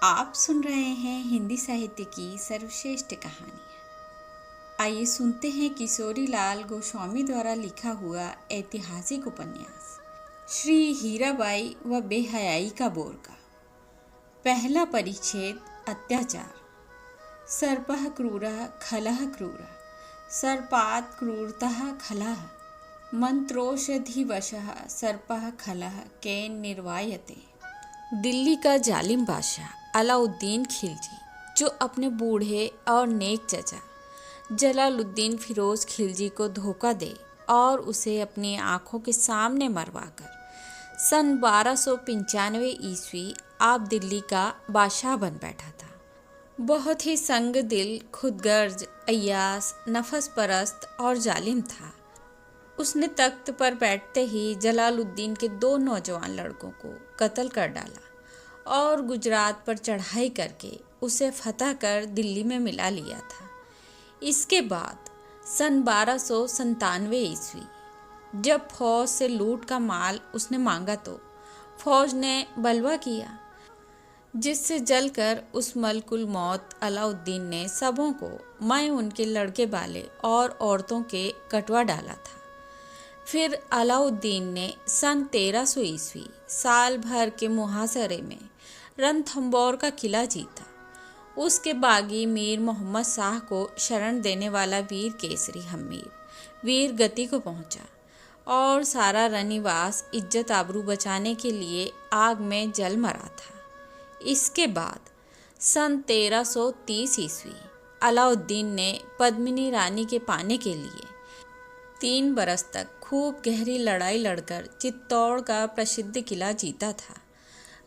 आप सुन रहे हैं हिंदी साहित्य की सर्वश्रेष्ठ कहानियाँ। आइए सुनते हैं किशोरी लाल गोस्वामी द्वारा लिखा हुआ ऐतिहासिक उपन्यास श्री हीराबाई व बेहयाई का बोरका। पहला परिच्छेद। अत्याचार। सर्पः क्रूरः खलः क्रूरः सर्पात् क्रूरतः खलः मंत्रोषधिवशः सर्पः खलः केन निर्वायते। दिल्ली का जालिम बादशाह अलाउद्दीन खिलजी, जो अपने बूढ़े और नेक चचा जलालुद्दीन फिरोज खिलजी को धोखा दे और उसे अपनी आंखों के सामने मरवाकर सन 1295 ईस्वी आप दिल्ली का बादशाह बन बैठा था। बहुत ही संग दिल, खुदगर्ज, अय्यास, नफस परस्त और जालिम था। उसने तख्त पर बैठते ही जलालुद्दीन के 2 नौजवान लड़कों को कत्ल कर डाला और गुजरात पर चढ़ाई करके उसे फतह कर दिल्ली में मिला लिया था। इसके बाद सन 1297 ईस्वी जब फौज से लूट का माल उसने मांगा तो फौज ने बलवा किया, जिससे जलकर उस मलकुल मौत अलाउद्दीन ने सबों को, मैं उनके लड़के बाले और औरतों के कटवा डाला था। फिर अलाउद्दीन ने सन 1300 ईस्वी साल भर के मुहासरे में रणथंबोर का किला जीता। उसके बागी मीर मोहम्मद शाह को शरण देने वाला वीर केसरी हमीर वीर गति को पहुंचा और सारा रनिवास इज्जत आबरू बचाने के लिए आग में जल मरा था। इसके बाद सन 1330 ईस्वी अलाउद्दीन ने पद्मिनी रानी के पाने के लिए 3 बरस तक खूब गहरी लड़ाई लड़कर चित्तौड़ का प्रसिद्ध किला जीता था।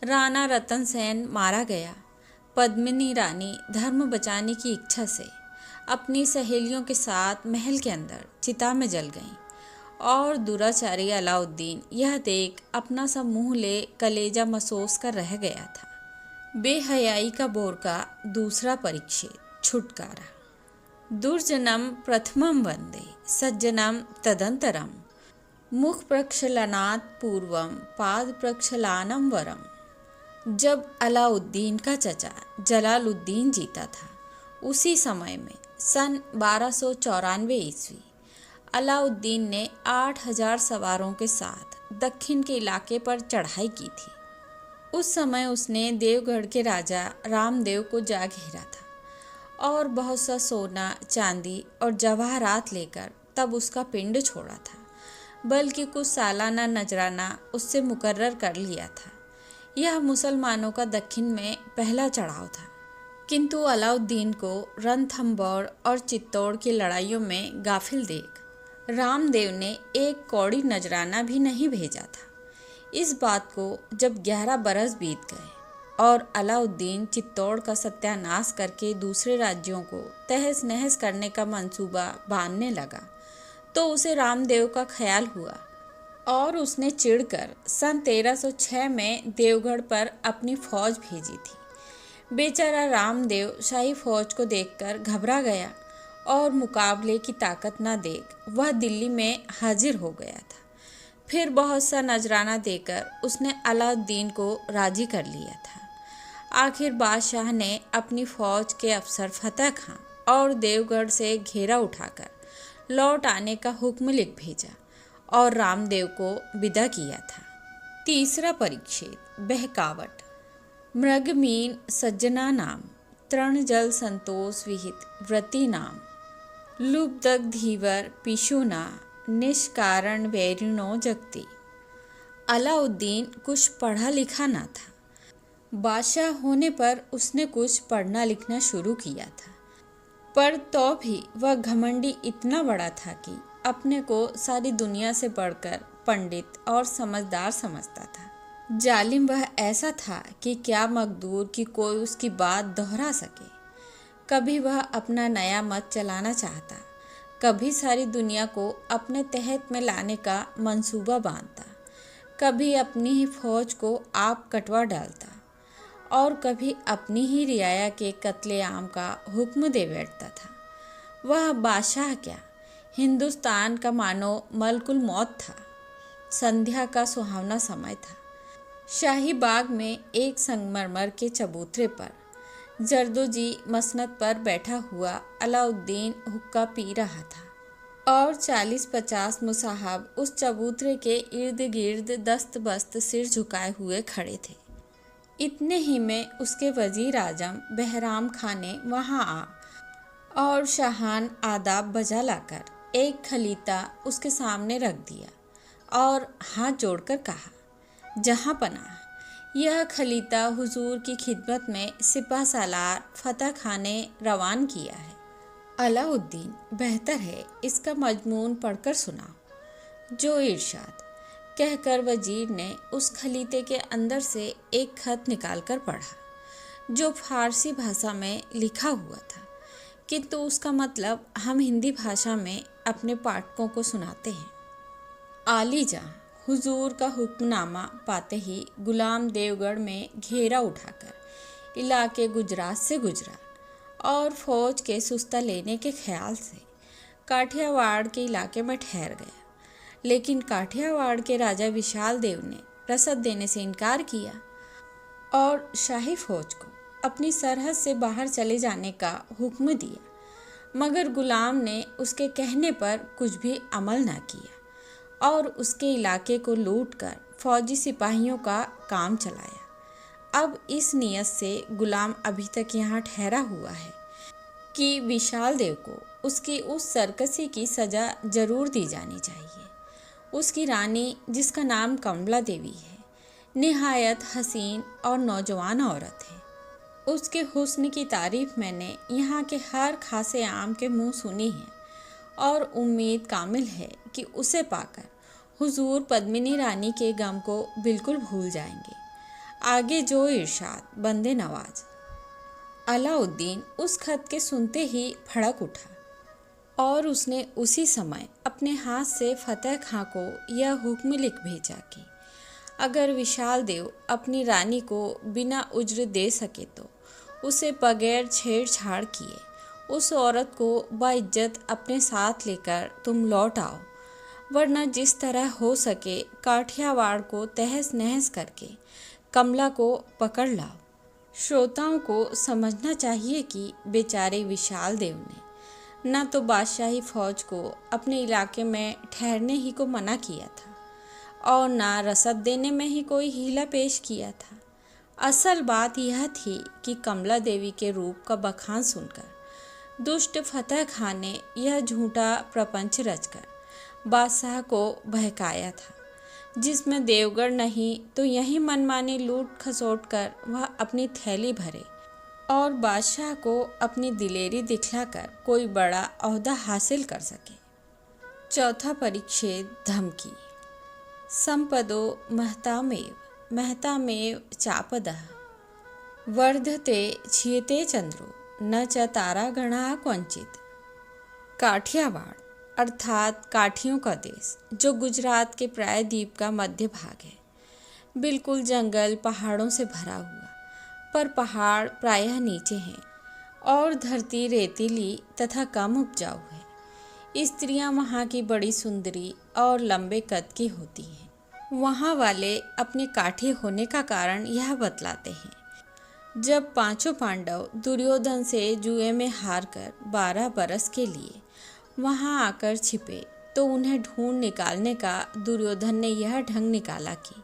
राणा रतन सेन मारा गया। पद्मिनी रानी धर्म बचाने की इच्छा से अपनी सहेलियों के साथ महल के अंदर चिता में जल गईं और दुराचारी अलाउद्दीन यह देख अपना सा मुंह ले कलेजा मसोस कर रह गया था। बेहयाई का बोरका। दूसरा परिच्छेद। छुटकारा। दुर्जनम प्रथमं वंदे सज्जनम तदंतरम मुख प्रक्षालनात् पूर्वम पाद प्रक्षालनम वरम। जब अलाउद्दीन का चचा जलालुद्दीन जीता था, उसी समय में सन 1294 ईस्वी अलाउद्दीन ने 8000 सवारों के साथ दक्षिण के इलाके पर चढ़ाई की थी। उस समय उसने देवगढ़ के राजा रामदेव को जा घेरा था और बहुत सा सोना, चांदी और जवाहरात लेकर तब उसका पिंड छोड़ा था, बल्कि कुछ सालाना नजराना उससे मुकर्रर कर लिया था। यह मुसलमानों का दक्षिण में पहला चढ़ाव था, किंतु अलाउद्दीन को रणथंबोर और चित्तौड़ की लड़ाइयों में गाफिल देख रामदेव ने एक कौड़ी नजराना भी नहीं भेजा था। इस बात को जब 11 बरस बीत गए और अलाउद्दीन चित्तौड़ का सत्यानाश करके दूसरे राज्यों को तहस नहस करने का मंसूबा बांधने लगा, तो उसे रामदेव का ख्याल हुआ और उसने चिढ़कर सन 1306 में देवगढ़ पर अपनी फौज भेजी थी। बेचारा रामदेव शाही फौज को देखकर घबरा गया और मुकाबले की ताकत न देख वह दिल्ली में हाजिर हो गया था। फिर बहुत सा नजराना देकर उसने अलाउद्दीन को राजी कर लिया था। आखिर बादशाह ने अपनी फौज के अफसर फतेह खां और देवगढ़ से घेरा उठाकर लौट आने का हुक्म लिख भेजा और रामदेव को विदा किया था। तीसरा परिच्छेद। बहकावट। मृगमीन सज्जना नाम तृण जल संतोष विहित व्रति नाम लुब्धक धीवर पिशुना निष्कारण वैरिणो जगती। अलाउद्दीन कुछ पढ़ा लिखा ना था। बादशाह होने पर उसने कुछ पढ़ना लिखना शुरू किया था, पर तो भी वह घमंडी इतना बड़ा था कि अपने को सारी दुनिया से बढ़कर पंडित और समझदार समझता था। जालिम वह ऐसा था कि क्या मकदूर कि कोई उसकी बात दोहरा सके। कभी वह अपना नया मत चलाना चाहता, कभी सारी दुनिया को अपने तहत में लाने का मंसूबा बांधता, कभी अपनी ही फौज को आप कटवा डालता और कभी अपनी ही रियाया के कत्ले आम का हुक्म दे बैठता था। वह बादशाह क्या, हिंदुस्तान का मानो मलकुल मौत था। संध्या का सुहावना समय था। शाही बाग में एक संगमरमर के चबूतरे पर जरदोजी मसनद पर बैठा हुआ अलाउद्दीन हुक्का पी रहा था और 40-50 मुसाहब उस चबूतरे के इर्द गिर्द दस्त बस्त सिर झुकाए हुए खड़े थे। इतने ही में उसके वजीर आजम बहराम खां ने वहां आ और शाहान आदाब बजा लाकर एक खलीता उसके सामने रख दिया और हाथ जोड़कर कहा, जहां पनाह, यह खलीता हुजूर की खिदमत में सिपह सालार फतह खां ने रवान किया है। अलाउद्दीन, बेहतर है इसका मजमून पढ़कर सुनाओ। जो इरशाद, कहकर वजीर ने उस खलीते के अंदर से एक खत निकालकर पढ़ा जो फारसी भाषा में लिखा हुआ था, किंतु उसका मतलब हम हिंदी भाषा में अपने पाठकों को सुनाते हैं। आली जहाँ, हुजूर का हुक्मनामा पाते ही गुलाम देवगढ़ में घेरा उठाकर इलाके गुजरात से गुजरा और फौज के सुस्ता लेने के ख्याल से काठियावाड़ के इलाके में ठहर गया। लेकिन काठियावाड़ के राजा विशाल देव ने रसद देने से इनकार किया और शाही फौज को अपनी सरहद से बाहर चले जाने का हुक्म दिया, मगर गुलाम ने उसके कहने पर कुछ भी अमल न किया और उसके इलाके को लूटकर फौजी सिपाहियों का काम चलाया। अब इस नियत से गुलाम अभी तक यहाँ ठहरा हुआ है कि विशाल देव को उसकी उस सरकशी की सज़ा जरूर दी जानी चाहिए। उसकी रानी, जिसका नाम कमला देवी है, निहायत हसीन और नौजवान औरत है। उसके हुस्न की तारीफ मैंने यहाँ के हर खासे आम के मुंह सुनी है और उम्मीद कामिल है कि उसे पाकर हुजूर पद्मिनी रानी के गम को बिल्कुल भूल जाएंगे। आगे जो इरशाद, बंदे नवाज। अलाउद्दीन उस खत के सुनते ही भड़क उठा और उसने उसी समय अपने हाथ से फतह खां को यह हुक्म लिख भेजा कि अगर विशाल देव अपनी रानी को बिना उज्र दे सके तो उसे बगैर छेड़छाड़ किए उस औरत को बाइज्जत अपने साथ लेकर तुम लौट आओ, वरना जिस तरह हो सके काठियावाड़ को तहस नहस करके कमला को पकड़ लाओ। श्रोताओं को समझना चाहिए कि बेचारे विशाल देव ने न तो बादशाही फौज को अपने इलाके में ठहरने ही को मना किया था और न रसद देने में ही कोई हीला पेश किया था। असल बात यह थी कि कमला देवी के रूप का बखान सुनकर दुष्ट फतह खां ने यह झूठा प्रपंच रचकर बादशाह को बहकाया था, जिसमें देवगढ़ नहीं तो यही मनमानी लूट खसोट कर वह अपनी थैली भरे और बादशाह को अपनी दिलेरी दिखलाकर कोई बड़ा ओहदा हासिल कर सके। चौथा परिच्छेद, धमकी। संपदो महतामेव चापदः वर्धते क्षीयते चंद्रो न च तारागणा क्वचित। काठियावाड़ अर्थात काठियों का देश, जो गुजरात के प्रायद्वीप का मध्य भाग है, बिल्कुल जंगल पहाड़ों से भरा हुआ, पर पहाड़ प्रायः नीचे हैं और धरती रेतीली तथा कम उपजाऊ है। स्त्रियां वहाँ की बड़ी सुंदरी और लंबे कद की होती हैं। वहाँ वाले अपने काठी होने का कारण यह बतलाते हैं। जब पांचों पांडव दुर्योधन से जुए में हारकर 12 बरस के लिए वहाँ आकर छिपे, तो उन्हें ढूंढ निकालने का दुर्योधन ने यह ढंग निकाला कि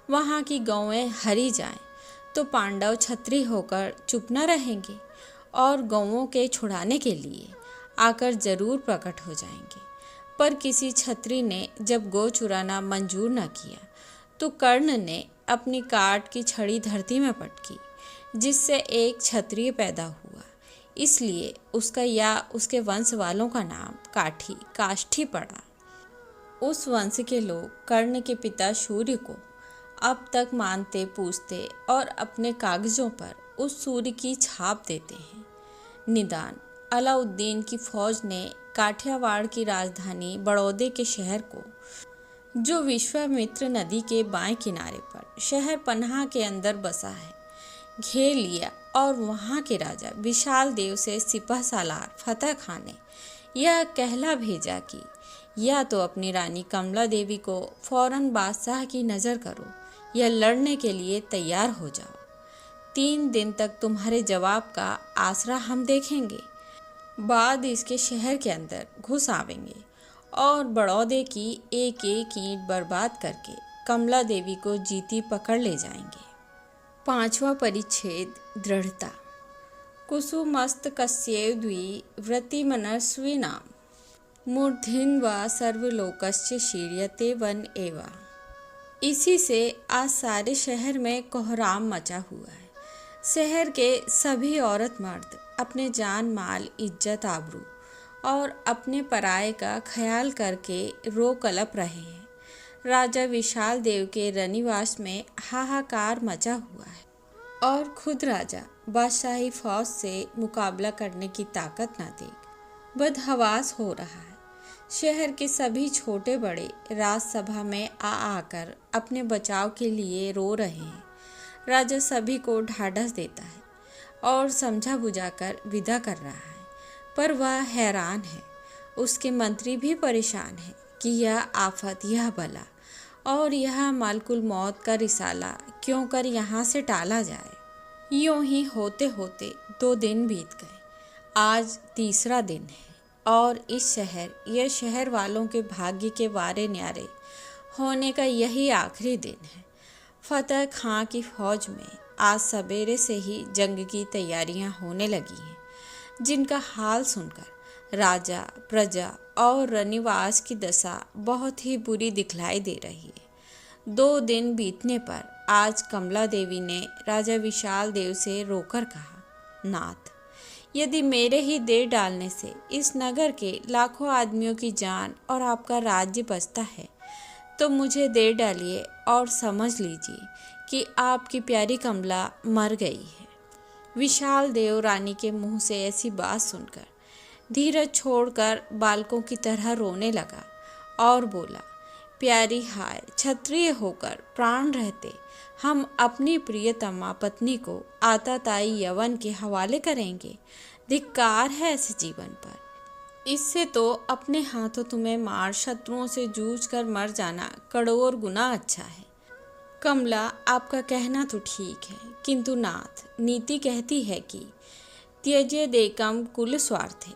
वहाँ की गौएं हरी जाएं तो पांडव छत्री होकर चुप न रहेंगे और गौओं के छुड़ाने के लिए आकर जरूर प्रकट हो जाएंगे। पर किसी छत्री ने जब गौ चुराना मंजूर न किया तो कर्ण ने अपनी काठ की छड़ी धरती में पटकी, जिससे एक क्षत्रिय पैदा हुआ। इसलिए उसका या उसके वंश वालों का नाम काष्ठी पड़ा। उस वंश के लोग कर्ण के पिता सूर्य को अब तक मानते पूजते और अपने कागजों पर उस सूर्य की छाप देते हैं। निदान अलाउद्दीन की फौज ने काठियावाड़ की राजधानी बड़ौदे के शहर को, जो विश्वामित्र नदी के बाएं किनारे पर शहर पन्हा के अंदर बसा है, घेर लिया और वहाँ के राजा विशाल देव से सिपह सालार फतह खां ने यह कहला भेजा कि या तो अपनी रानी कमला देवी को फौरन बादशाह की नज़र करो या लड़ने के लिए तैयार हो जाओ। 3 दिन तक तुम्हारे जवाब का आसरा हम देखेंगे। बाद इसके शहर के अंदर घुस आवेंगे और बड़ौदे की एक एक ईंट बर्बाद करके कमला देवी को जीती पकड़ ले जाएंगे। 5वां परिच्छेद, दृढ़ता। कुसुमस्तकस्यैव द्वि व्रतिमनस्विनां मूर्धन्वा सर्वलोकस्य शीर्यते वन एवा। इसी से आज सारे शहर में कोहराम मचा हुआ है। शहर के सभी औरत मर्द अपने जान माल, इज्जत, आबरू और अपने पराये का ख्याल करके रो कलप रहे हैं। राजा विशाल देव के रनिवास में हाहाकार मचा हुआ है और खुद राजा बादशाही फौज से मुकाबला करने की ताकत न देख बदहवास हो रहा है। शहर के सभी छोटे बड़े राजसभा में आकर अपने बचाव के लिए रो रहे हैं। राजा सभी को ढाढ़स देता है और समझा बुझाकर विदा कर रहा है, पर वह हैरान है। उसके मंत्री भी परेशान हैं कि यह आफत, यह बला और यह मालकुल मौत का रिसाला क्यों कर यहाँ से टाला जाए। यूं ही होते होते 2 दिन बीत गए। आज तीसरा दिन है और यह शहर वालों के भाग्य के वारे न्यारे होने का यही आखिरी दिन है। फतेह खां की फौज में आज सवेरे से ही जंग की तैयारियां होने लगी हैं, जिनका हाल सुनकर राजा, प्रजा और रनिवास की दशा बहुत ही बुरी दिखलाई दे रही है। 2 दिन बीतने पर आज कमला देवी ने राजा विशाल देव से रोकर कहा, नाथ, यदि मेरे ही देर डालने से इस नगर के लाखों आदमियों की जान और आपका राज्य बचता है तो मुझे देर डालिए और समझ लीजिए कि आपकी प्यारी कमला मर गई है। विशाल देव रानी के मुंह से ऐसी बात सुनकर धीरज छोड़कर बालकों की तरह रोने लगा और बोला, प्यारी हाय, क्षत्रिय होकर प्राण रहते हम अपनी प्रियतमा पत्नी को आताताई यवन के हवाले करेंगे। धिक्कार है ऐसे जीवन पर। इससे तो अपने हाथों तुम्हें मार शत्रुओं से जूझ कर मर जाना करोड़ गुना अच्छा है। कमला, आपका कहना तो ठीक है, किंतु नाथ, नीति कहती है कि त्यज्य देकम कुल स्वार्थे।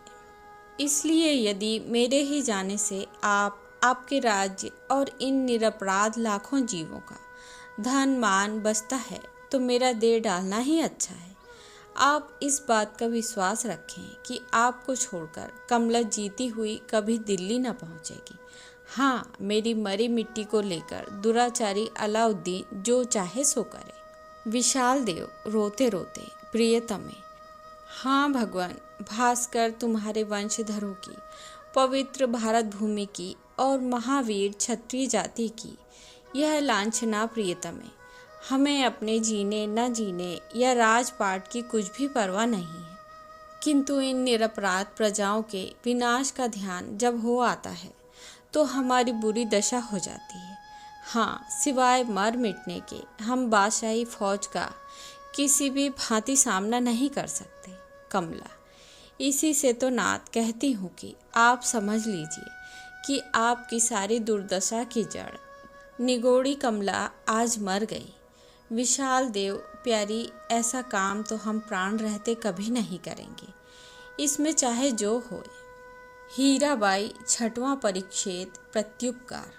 इसलिए यदि मेरे ही जाने से आपके राज्य और इन निरपराध लाखों जीवों का धन मान बचता है तो मेरा देर डालना ही अच्छा है। आप इस बात का विश्वास रखें कि आपको छोड़कर कमला जीती हुई कभी दिल्ली न पहुंचेगी। हाँ, मेरी मरी मिट्टी को लेकर दुराचारी अलाउद्दीन जो चाहे सो करे। विशाल देव रोते रोते, प्रियतमे, हाँ भगवान, भास्कर तुम्हारे वंशधरों की, पवित्र भारत भूमि की और महावीर क्षत्रिय जाति की यह लांछना प्रियतमे, हमें अपने जीने न जीने या राजपाट की कुछ भी परवाह नहीं है, किंतु इन निरपराध प्रजाओं के विनाश का ध्यान जब हो आता है तो हमारी बुरी दशा हो जाती है। हाँ, सिवाय मर मिटने के हम बादशाही फौज का किसी भी भांति सामना नहीं कर सकते। कमला, इसी से तो नाथ कहती हूँ कि आप समझ लीजिए कि आपकी सारी दुर्दशा की जड़ निगोड़ी कमला आज मर गई। विशाल देव प्यारी, ऐसा काम तो हम प्राण रहते कभी नहीं करेंगे, इसमें चाहे जो होए। हीराबाई, 6वां परिच्छेद, प्रत्युपकार।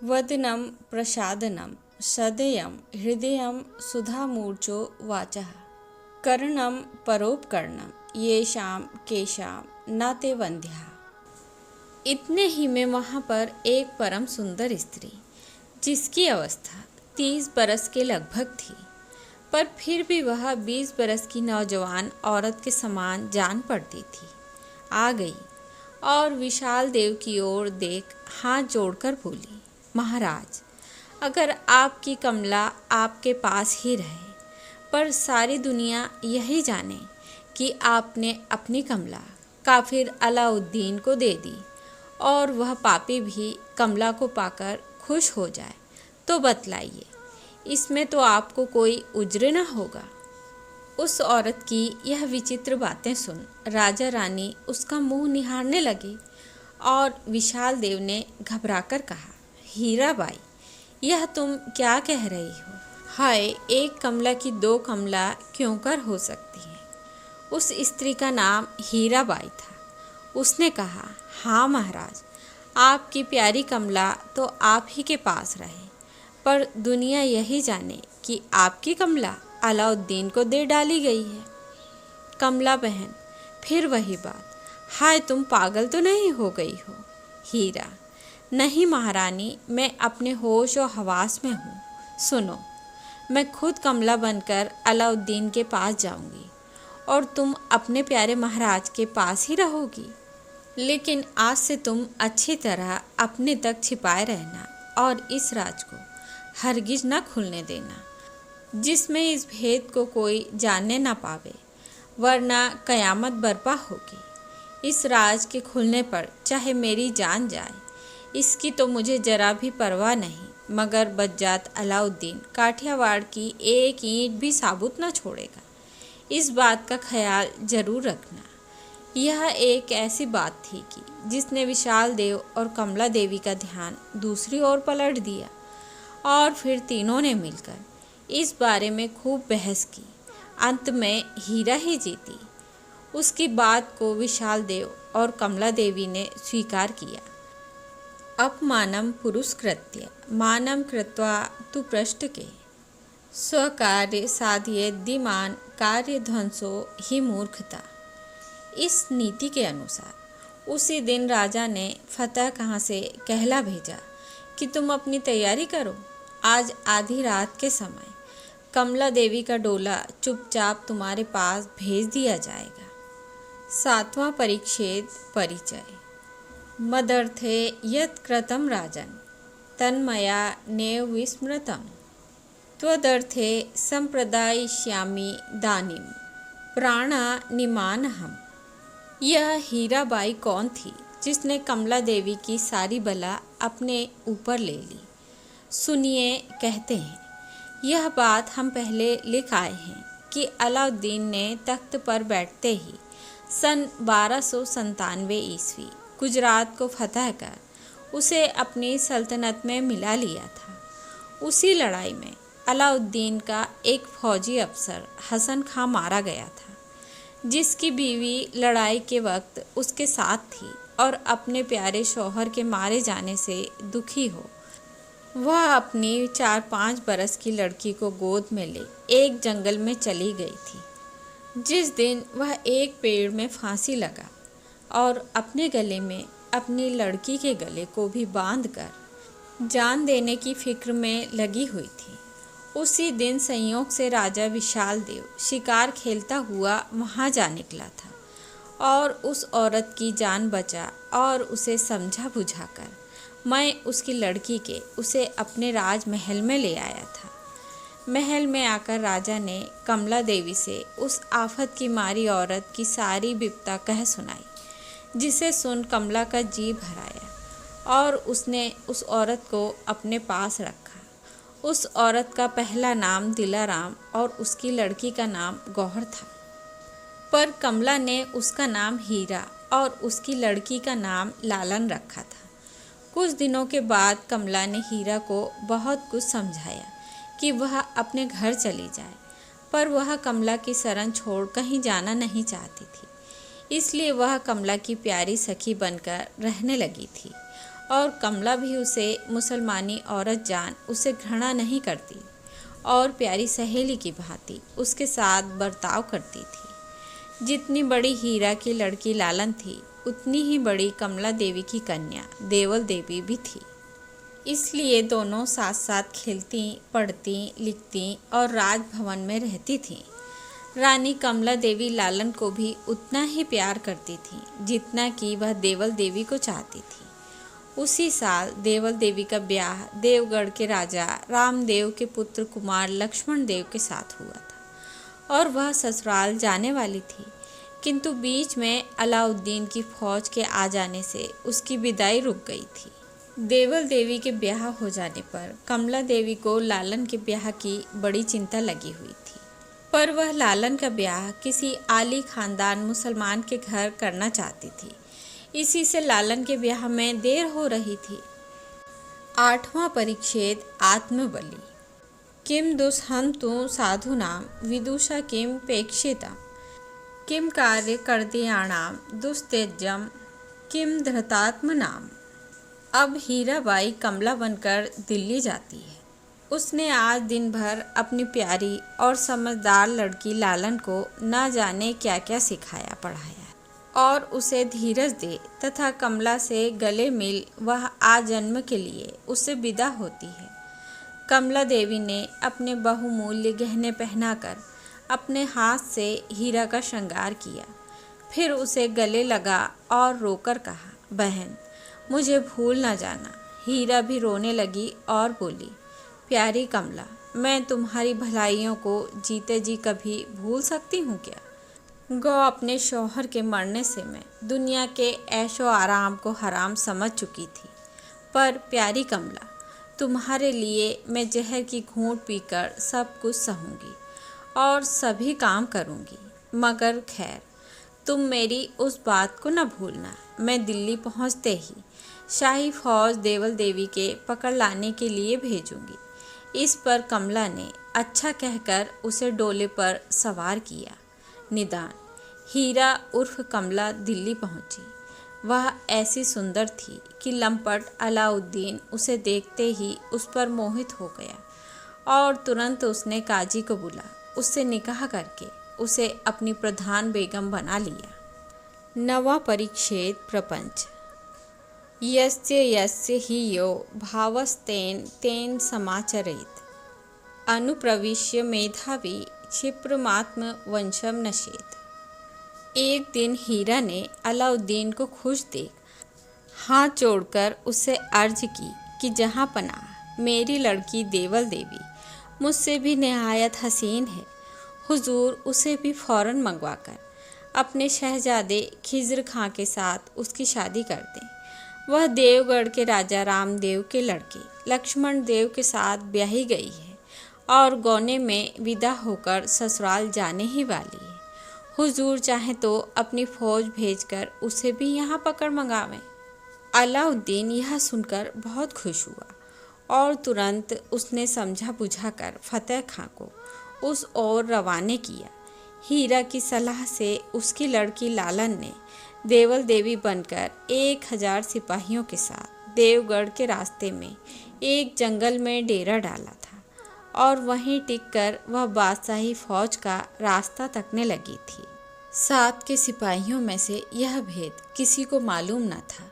वदनम प्रसादनम सदयम हृदयम सुधामूर्चो वाचः कर्णम परोपकर्णम येषाम केशाम नाते वंद्या। इतने ही में वहाँ पर एक परम सुंदर स्त्री, जिसकी अवस्था 30 बरस के लगभग थी, पर फिर भी वह 20 बरस की नौजवान औरत के समान जान पड़ती थी, आ गई और विशाल देव की ओर देख हाथ जोड़कर बोली, महाराज, अगर आपकी कमला आपके पास ही रहे, पर सारी दुनिया यही जाने कि आपने अपनी कमला काफिर अलाउद्दीन को दे दी और वह पापी भी कमला को पाकर खुश हो जाए, तो बतलाइए, इसमें तो आपको कोई उज्र न होगा। उस औरत की यह विचित्र बातें सुन राजा रानी उसका मुंह निहारने लगे और विशाल देव ने घबराकर कहा, हीराबाई, यह तुम क्या कह रही हो? हाय, एक कमला की दो कमला क्यों कर हो सकती है? उस स्त्री का नाम हीराबाई था। उसने कहा, हाँ महाराज, आपकी प्यारी कमला तो आप ही के पास रहे, पर दुनिया यही जाने कि आपकी कमला अलाउद्दीन को दे डाली गई है। कमला बहन, फिर वही बात। हाय, तुम पागल तो नहीं हो गई हो? हीरा, नहीं महारानी, मैं अपने होश और हवास में हूँ। सुनो, मैं खुद कमला बनकर अलाउद्दीन के पास जाऊंगी और तुम अपने प्यारे महाराज के पास ही रहोगी। लेकिन आज से तुम अच्छी तरह अपने तक छिपाए रहना और इस राज को हरगिज न खुलने देना, जिसमें इस भेद को कोई जानने ना पावे, वरना कयामत बर्पा होगी। इस राज के खुलने पर चाहे मेरी जान जाए, इसकी तो मुझे जरा भी परवाह नहीं, मगर बज्जात अलाउद्दीन काठियावाड़ की एक ईंट भी साबुत न छोड़ेगा। इस बात का ख्याल जरूर रखना। यह एक ऐसी बात थी कि जिसने विशाल देव और कमला देवी का ध्यान दूसरी ओर पलट दिया, और फिर तीनों ने मिलकर इस बारे में खूब बहस की। अंत में हीरा ही जीती। उसकी बात को विशाल देव और कमला देवी ने स्वीकार किया। अपमानम पुरुषकृत्य मानम कृत्वा तु पृष्ठके स्वकार्य साधयेद्धिमान कार्य ध्वंसो ही मूर्खता। इस नीति के अनुसार उसी दिन राजा ने फतेह खां से कहला भेजा कि तुम अपनी तैयारी करो। आज आधी रात के समय कमला देवी का डोला चुपचाप तुम्हारे पास भेज दिया जाएगा। 7वां परिच्छेद परिचय। मदर्थे यत् कृतं राजन् तन्मया नैव विस्मृतम् त्वदर्थे संप्रदायिष्यामि दानीं प्राणानिमानहम्। यह हीराबाई कौन थी जिसने कमला देवी की सारी बला अपने ऊपर ले ली? सुनिए, कहते हैं, यह बात हम पहले लिख आए हैं कि अलाउद्दीन ने तख्त पर बैठते ही सन 1297 ईस्वी गुजरात को फतह कर उसे अपनी सल्तनत में मिला लिया था। उसी लड़ाई में अलाउद्दीन का एक फौजी अफसर हसन खां मारा गया था, जिसकी बीवी लड़ाई के वक्त उसके साथ थी और अपने प्यारे शौहर के मारे जाने से दुखी हो वह अपनी 4-5 बरस की लड़की को गोद में ले एक जंगल में चली गई थी। जिस दिन वह एक पेड़ में फांसी लगा और अपने गले में अपनी लड़की के गले को भी बांधकर जान देने की फिक्र में लगी हुई थी, उसी दिन संयोग से राजा विशाल देव शिकार खेलता हुआ वहां जा निकला था और उस औरत की जान बचा और उसे समझा बुझाकर मैं उसकी लड़की के उसे अपने राजमहल में ले आया था। महल में आकर राजा ने कमला देवी से उस आफत की मारी औरत की सारी बिपता कह सुनाई, जिसे सुन कमला का जी भराया और उसने उस औरत को अपने पास रखा। उस औरत का पहला नाम दिलाराम और उसकी लड़की का नाम गौहर था, पर कमला ने उसका नाम हीरा और उसकी लड़की का नाम लालन रखा था। कुछ दिनों के बाद कमला ने हीरा को बहुत कुछ समझाया कि वह अपने घर चली जाए, पर वह कमला की शरण छोड़ कहीं जाना नहीं चाहती थी। इसलिए वह कमला की प्यारी सखी बनकर रहने लगी थी और कमला भी उसे मुसलमानी औरत जान उसे घृणा नहीं करती और प्यारी सहेली की भांति उसके साथ बर्ताव करती थी। जितनी बड़ी हीरा की लड़की लालन थी, उतनी ही बड़ी कमला देवी की कन्या देवल देवी भी थी। इसलिए दोनों साथ साथ खेलती, पढ़ती, लिखती और राजभवन में रहती थीं। रानी कमला देवी लालन को भी उतना ही प्यार करती थी जितना कि वह देवल देवी को चाहती थी। उसी साल देवल देवी का ब्याह देवगढ़ के राजा रामदेव के पुत्र कुमार लक्ष्मण देव के साथ हुआ था और वह ससुराल जाने वाली थी, किंतु बीच में अलाउद्दीन की फौज के आ जाने से उसकी विदाई रुक गई थी। देवल देवी के ब्याह हो जाने पर कमला देवी को लालन के ब्याह की बड़ी चिंता लगी हुई थी, पर वह लालन का ब्याह किसी आली खानदान मुसलमान के घर करना चाहती थी। इसी से लालन के ब्याह में देर हो रही थी। आठवां परिच्छेद आत्मबलि। किम दुस्हंतु साधूनां विदुषा किम पेक्षिता किम कार्य कर्तयाणाम दुस्त्यज्यम किम धृतात्मनाम। अब हीराबाई कमला बनकर दिल्ली जाती है। उसने आज दिन भर अपनी प्यारी और समझदार लड़की लालन को न जाने क्या क्या सिखाया पढ़ाया और उसे धीरज दे तथा कमला से गले मिल वह आजन्म के लिए उससे विदा होती है। कमला देवी ने अपने बहुमूल्य गहने पहनाकर अपने हाथ से हीरा का श्रृंगार किया, फिर उसे गले लगा और रोकर कहा, बहन मुझे भूल न जाना। हीरा भी रोने लगी और बोली, प्यारी कमला, मैं तुम्हारी भलाइयों को जीते जी कभी भूल सकती हूँ क्या? गो अपने शौहर के मरने से मैं दुनिया के ऐशो आराम को हराम समझ चुकी थी, पर प्यारी कमला, तुम्हारे लिए मैं जहर की घूंट पीकर सब कुछ सहूँगी और सभी काम करूँगी। मगर खैर, तुम मेरी उस बात को न भूलना। मैं दिल्ली पहुँचते ही शाही फौज देवल देवी के पकड़ लाने के लिए भेजूँगी। इस पर कमला ने अच्छा कहकर उसे डोले पर सवार किया। निदान हीरा उर्फ कमला दिल्ली पहुंची। वह ऐसी सुंदर थी कि लंपट अलाउद्दीन उसे देखते ही उस पर मोहित हो गया और तुरंत उसने काजी को बुला उससे निकाह करके उसे अपनी प्रधान बेगम बना लिया। नवा परिच्छेद प्रपंच। यस्य यस्य हि यो भावस्तेन तेन समाचरेत अनुप्रविश्य मेधावी क्षिप्रमात्म वंशम नशेत। एक दिन हीरा ने अलाउद्दीन को खुश देख हाथ जोड़कर उससे अर्ज की कि जहाँ पनाह मेरी लड़की देवल देवी मुझसे भी निहायत हसीन है, हुजूर उसे भी फ़ौरन मंगवाकर अपने शहजादे खिज़र खां के साथ उसकी शादी कर दें। वह देवगढ़ के राजा रामदेव के लड़के लक्ष्मण देव के साथ ब्याही गई है और गौने में विदा होकर ससुराल जाने ही वाली है। हुजूर चाहे तो अपनी फौज भेजकर उसे भी यहाँ पकड़ मंगावें। अलाउद्दीन यह सुनकर बहुत खुश हुआ और तुरंत उसने समझा बुझाकर फतेह खां को उस ओर रवाने किया। हीरा की सलाह से उसकी लड़की लालन ने देवल देवी बनकर 1000 सिपाहियों के साथ देवगढ़ के रास्ते में एक जंगल में डेरा डाला था और वहीं टिककर वह बादशाही फौज का रास्ता तकने लगी थी। साथ के सिपाहियों में से यह भेद किसी को मालूम न था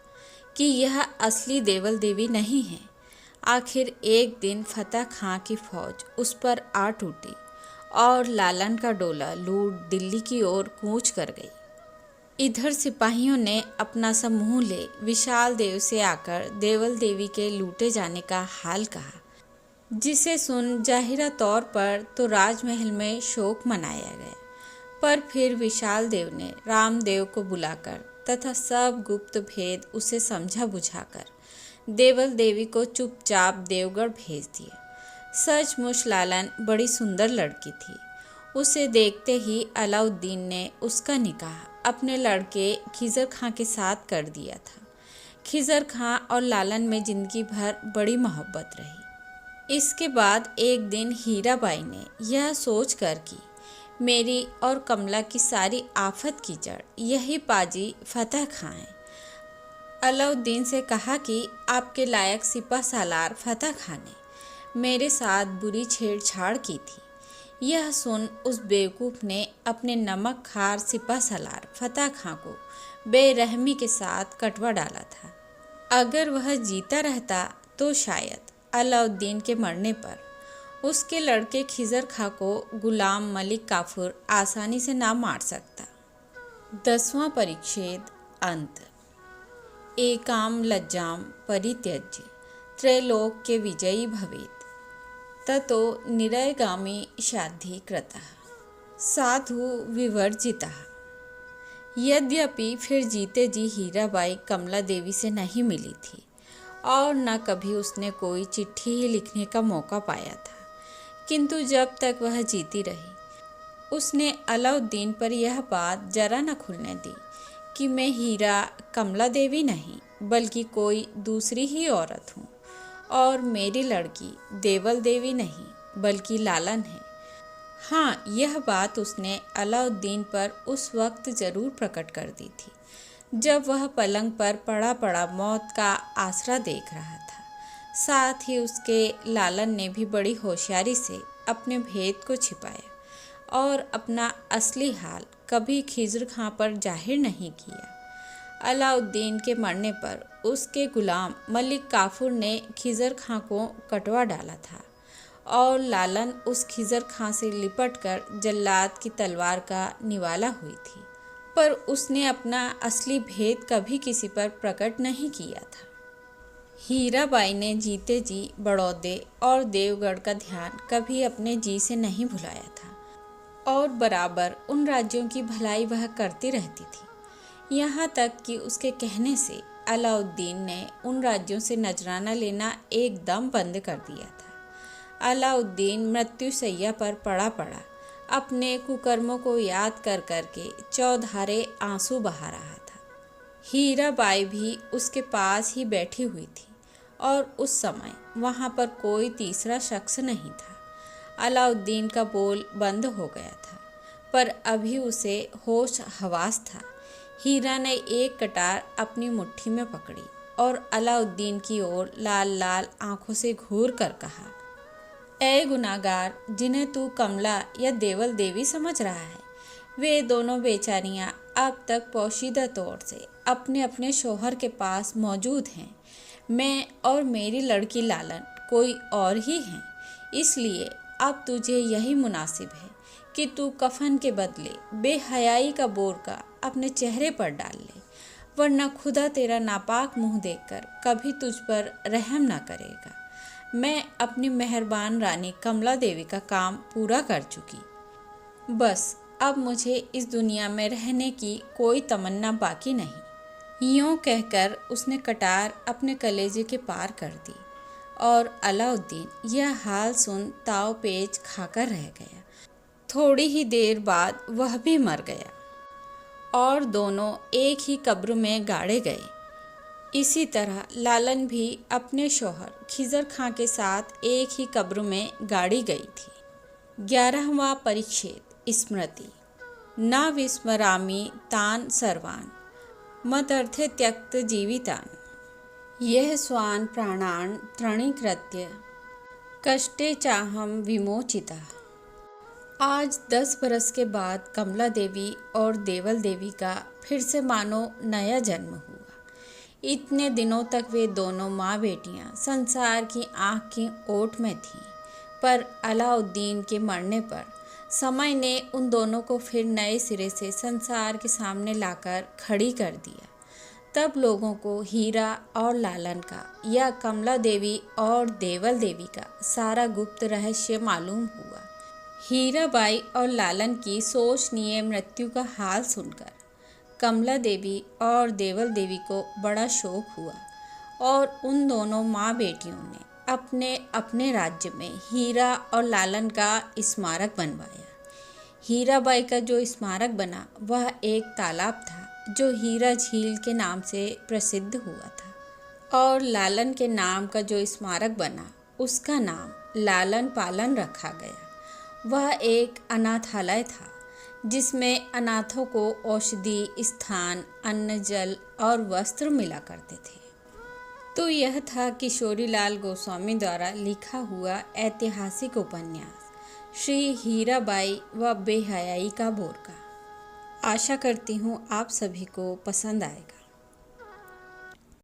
कि यह असली देवल देवी नहीं है। आखिर एक दिन फतेह खां की फौज उस पर आ टूटी और लालन का डोला लूट दिल्ली की ओर कूच कर गई। इधर सिपाहियों ने अपना समूह ले विशाल देव से आकर देवल देवी के लूटे जाने का हाल कहा, जिसे सुन जाहिरा तौर पर तो राजमहल में शोक मनाया गया, पर फिर विशाल देव ने रामदेव को बुलाकर तथा सब गुप्त भेद उसे समझा बुझाकर देवल देवी को चुपचाप देवगढ़ भेज दिया। सचमुच लालन बड़ी सुंदर लड़की थी। उसे देखते ही अलाउद्दीन ने उसका निकाह अपने लड़के खिज़र खां के साथ कर दिया था। खिज़र खां और लालन में जिंदगी भर बड़ी मोहब्बत रही। इसके बाद एक दिन हीराबाई ने यह सोच कर कि मेरी और कमला की सारी आफत की जड़ यही पाजी फतेह खां है, अलाउद्दीन से कहा कि आपके लायक सिपह सालार फतेह खां ने मेरे साथ बुरी छेड़छाड़ की थी। यह सुन उस बेवकूफ़ ने अपने नमक खार सिपह सालार फतेह खां को बेरहमी के साथ कटवा डाला था। अगर वह जीता रहता तो शायद अलाउद्दीन के मरने पर उसके लड़के खिज़र खां को गुलाम मलिक काफूर आसानी से ना मार सकता। 10वां परिच्छेद अंत। एकाम लज्जाम परित्यज्य त्रैलोक के विजयी भवेत् ततो निरयगामी शाद्धि कृतः साधु विवर्जितः। यद्यपि फिर जीते जी हीराबाई कमला देवी से नहीं मिली थी और न कभी उसने कोई चिट्ठी ही लिखने का मौका पाया था, किंतु जब तक वह जीती रही उसने अलाउद्दीन पर यह बात जरा न खुलने दी कि मैं हीरा कमला देवी नहीं बल्कि कोई दूसरी ही औरत हूँ और मेरी लड़की देवल देवी नहीं बल्कि लालन है। हाँ, यह बात उसने अलाउद्दीन पर उस वक्त ज़रूर प्रकट कर दी थी जब वह पलंग पर पड़ा पड़ा मौत का आसरा देख रहा था। साथ ही उसके लालन ने भी बड़ी होशियारी से अपने भेद को छिपाया और अपना असली हाल कभी खिज़र खां पर जाहिर नहीं किया। अलाउद्दीन के मरने पर उसके गुलाम मलिक काफूर ने खिज़र खां को कटवा डाला था और लालन उस खिज़र खां से लिपटकर जल्लाद की तलवार का निवाला हुई थी, पर उसने अपना असली भेद कभी किसी पर प्रकट नहीं किया था। हीराबाई ने जीते जी बड़ौदे और देवगढ़ का ध्यान कभी अपने जी से नहीं भुलाया था और बराबर उन राज्यों की भलाई वह करती रहती थी। यहाँ तक कि उसके कहने से अलाउद्दीन ने उन राज्यों से नजराना लेना एकदम बंद कर दिया था। अलाउद्दीन मृत्युशैया पर पड़ा पड़ा अपने कुकर्मों को याद कर करके चौधारे आंसू बहा रहा था। हीराबाई भी उसके पास ही बैठी हुई थी और उस समय वहाँ पर कोई तीसरा शख्स नहीं था। अलाउद्दीन का बोल बंद हो गया था, पर अभी उसे होश हवास था। हीरा ने एक कटार अपनी मुट्ठी में पकड़ी और अलाउद्दीन की ओर लाल लाल आंखों से घूर कर कहा, ऐ गुनाहगार, जिन्हें तू कमला या देवल देवी समझ रहा है, वे दोनों बेचारियां अब तक पोशीदा तौर से अपने अपने शौहर के पास मौजूद हैं। मैं और मेरी लड़की लालन कोई और ही हैं। इसलिए अब तुझे यही मुनासिब है कि तू कफन के बदले बेहयाई का बोरका अपने चेहरे पर डाल ले, वरना खुदा तेरा नापाक मुंह देखकर कभी तुझ पर रहम ना करेगा। मैं अपनी मेहरबान रानी कमला देवी का काम पूरा कर चुकी। बस अब मुझे इस दुनिया में रहने की कोई तमन्ना बाकी नहीं। यूँ कहकर उसने कटार अपने कलेजे के पार कर दी और अलाउद्दीन यह हाल सुन ताव पेच खाकर रह गया। थोड़ी ही देर बाद वह भी मर गया और दोनों एक ही कब्र में गाड़े गए। इसी तरह लालन भी अपने शौहर खिज़र खां के साथ एक ही कब्र में गाड़ी गई थी। 11वां परिच्छेद स्मृति। न विस्मरामि तान सर्वान मदर्थे त्यक्त जीवितान यह स्वान प्राणान तृणीकृत्य कष्टे चाहम विमोचिता। आज 10 बरस के बाद कमला देवी और देवल देवी का फिर से मानो नया जन्म हुआ। इतने दिनों तक वे दोनों माँ बेटियाँ संसार की आँख की ओट में थीं, पर अलाउद्दीन के मरने पर समय ने उन दोनों को फिर नए सिरे से संसार के सामने लाकर खड़ी कर दिया। तब लोगों को हीरा और लालन का या कमला देवी और देवल देवी का सारा गुप्त रहस्य मालूम हुआ। हीराबाई और लालन की शोचनीय मृत्यु का हाल सुनकर कमला देवी और देवल देवी को बड़ा शोक हुआ और उन दोनों माँ बेटियों ने अपने अपने राज्य में हीरा और लालन का स्मारक बनवाया। हीराबाई का जो स्मारक बना वह एक तालाब था जो हीरा झील के नाम से प्रसिद्ध हुआ था, और लालन के नाम का जो स्मारक बना उसका नाम लालन पालन रखा गया। वह एक अनाथालय था जिसमें अनाथों को औषधि, स्थान, अन्न, जल और वस्त्र मिला करते थे। तो यह था किशोरीलाल गोस्वामी द्वारा लिखा हुआ ऐतिहासिक उपन्यास श्री हीराबाई व बेहयाई का बोरका। आशा करती हूँ आप सभी को पसंद आएगा।